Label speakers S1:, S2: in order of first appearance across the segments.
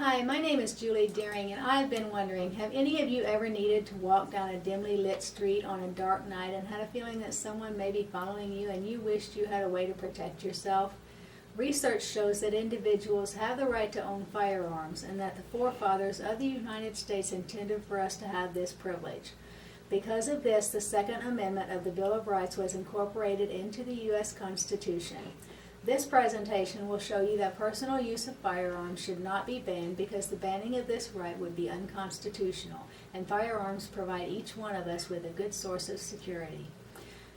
S1: Hi, my name is Julie Deering, and I've been wondering, have any of you ever needed to walk down a dimly lit street on a dark night and had a feeling that someone may be following you and you wished you had a way to protect yourself? Research shows that individuals have the right to own firearms and that the forefathers of the United States intended for us to have this privilege. Because of this, the Second Amendment of the Bill of Rights was incorporated into the U.S. Constitution. This presentation will show you that personal use of firearms should not be banned because the banning of this right would be unconstitutional, and firearms provide each one of us with a good source of security.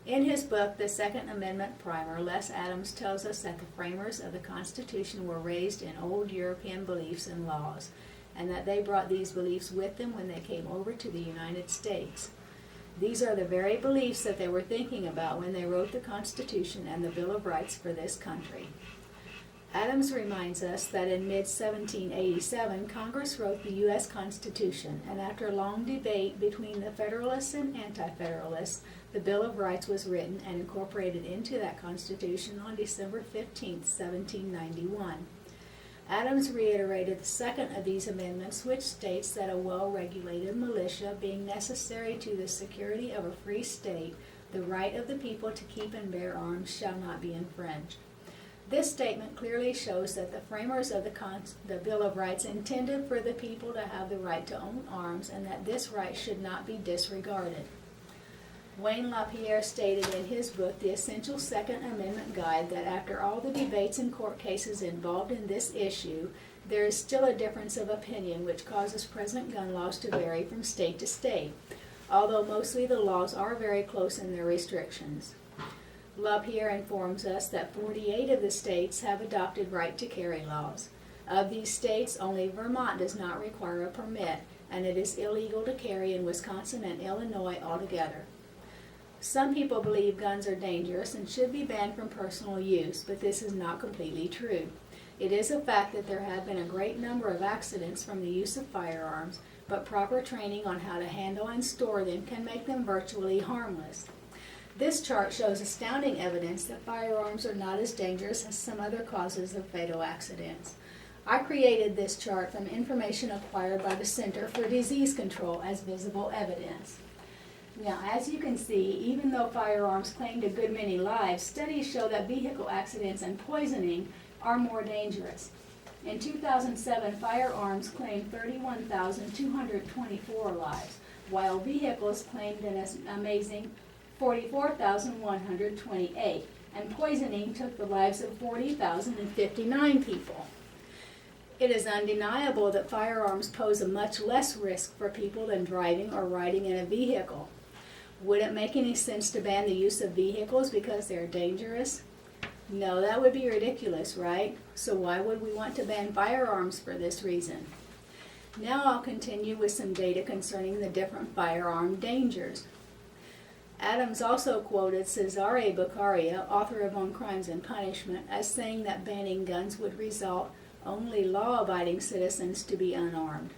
S1: In his book, The Second Amendment Primer, Les Adams tells us that the framers of the Constitution were raised in old European beliefs and laws, and that they brought these beliefs with them when they came over to the United States. These are the very beliefs that they were thinking about when they wrote the Constitution and the Bill of Rights for this country. Adams reminds us that in mid-1787, Congress wrote the U.S. Constitution, and after long debate between the Federalists and Anti-Federalists, the Bill of Rights was written and incorporated into that Constitution on December 15, 1791. Adams reiterated the second of these amendments, which states that a well-regulated militia being necessary to the security of a free state, the right of the people to keep and bear arms shall not be infringed. This statement clearly shows that the framers of the Bill of Rights intended for the people to have the right to own arms and that this right should not be disregarded. Wayne LaPierre stated in his book, The Essential Second Amendment Guide, that after all the debates and court cases involved in this issue, there is still a difference of opinion which causes present gun laws to vary from state to state, although mostly the laws are very close in their restrictions. LaPierre informs us that 48 of the states have adopted right-to-carry laws. Of these states, only Vermont does not require a permit, and it is illegal to carry in Wisconsin and Illinois altogether. Some people believe guns are dangerous and should be banned from personal use, but this is not completely true. It is a fact that there have been a great number of accidents from the use of firearms, but proper training on how to handle and store them can make them virtually harmless. This chart shows astounding evidence that firearms are not as dangerous as some other causes of fatal accidents. I created this chart from information acquired by the Center for Disease Control as visible evidence. Now, as you can see, even though firearms claimed a good many lives, studies show that vehicle accidents and poisoning are more dangerous. In 2007, firearms claimed 31,224 lives, while vehicles claimed an amazing 44,128, and poisoning took the lives of 40,059 people. It is undeniable that firearms pose a much less risk for people than driving or riding in a vehicle. Would it make any sense to ban the use of vehicles because they're dangerous? No, that would be ridiculous, right? So why would we want to ban firearms for this reason? Now I'll continue with some data concerning the different firearm dangers. Adams also quoted Cesare Beccaria, author of On Crimes and Punishment, as saying that banning guns would result only law-abiding citizens to be unarmed.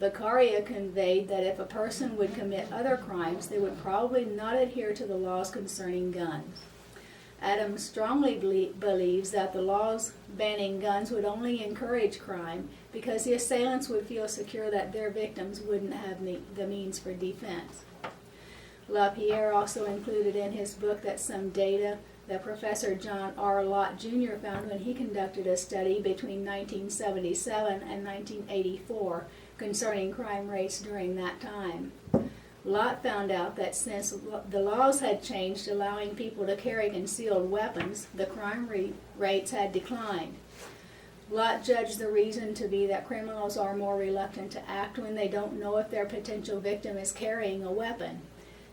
S1: Beccaria conveyed that if a person would commit other crimes, they would probably not adhere to the laws concerning guns. Adams strongly believes that the laws banning guns would only encourage crime because the assailants would feel secure that their victims wouldn't have the means for defense. LaPierre also included in his book that some data that Professor John R. Lott Jr. found when he conducted a study between 1977 and 1984 concerning crime rates during that time. Lott found out that since the laws had changed allowing people to carry concealed weapons, the crime rates had declined. Lott judged the reason to be that criminals are more reluctant to act when they don't know if their potential victim is carrying a weapon,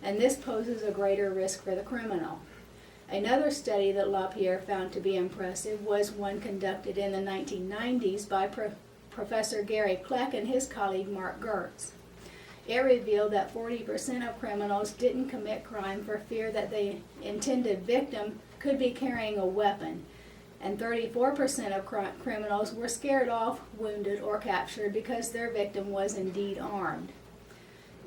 S1: and this poses a greater risk for the criminal. Another study that LaPierre found to be impressive was one conducted in the 1990s by Professor Gary Kleck and his colleague Mark Gertz. It revealed that 40% of criminals didn't commit crime for fear that the intended victim could be carrying a weapon, and 34% of criminals were scared off, wounded, or captured because their victim was indeed armed.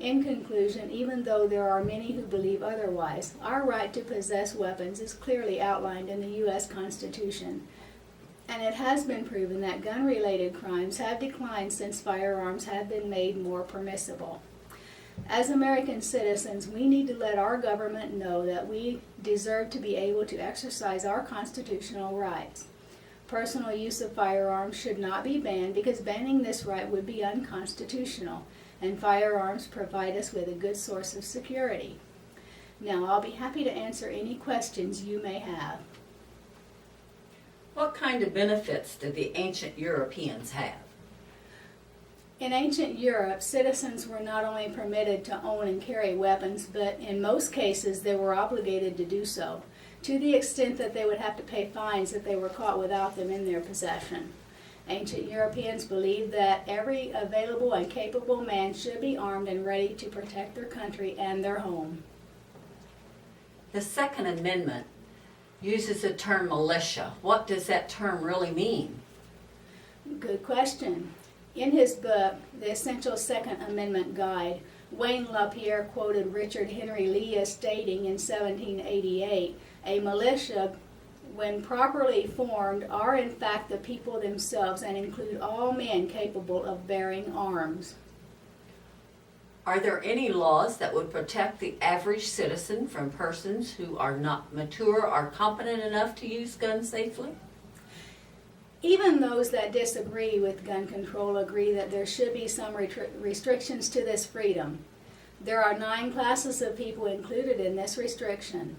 S1: In conclusion, even though there are many who believe otherwise, our right to possess weapons is clearly outlined in the U.S. Constitution. And it has been proven that gun-related crimes have declined since firearms have been made more permissible. As American citizens, we need to let our government know that we deserve to be able to exercise our constitutional rights. Personal use of firearms should not be banned because banning this right would be unconstitutional, and firearms provide us with a good source of security. Now, I'll be happy to answer any questions you may have.
S2: What kind of benefits did the ancient Europeans have?
S1: In ancient Europe, citizens were not only permitted to own and carry weapons, but in most cases they were obligated to do so, to the extent that they would have to pay fines if they were caught without them in their possession. Ancient Europeans believed that every available and capable man should be armed and ready to protect their country and their home.
S2: The Second Amendment uses the term militia. What does that term really mean?
S1: Good question. In his book, The Essential Second Amendment Guide, Wayne LaPierre quoted Richard Henry Lee as stating in 1788, "A militia, when properly formed, are in fact the people themselves and include all men capable of bearing arms."
S2: Are there any laws that would protect the average citizen from persons who are not mature or competent enough to use guns safely?
S1: Even those that disagree with gun control agree that there should be some restrictions to this freedom. There are 9 classes of people included in this restriction: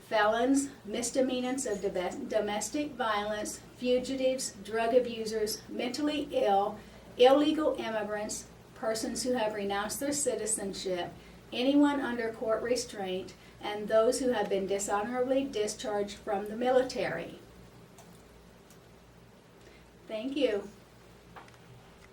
S1: felons, misdemeanors of domestic violence, fugitives, drug abusers, mentally ill, illegal immigrants, persons who have renounced their citizenship, anyone under court restraint, and those who have been dishonorably discharged from the military. Thank you.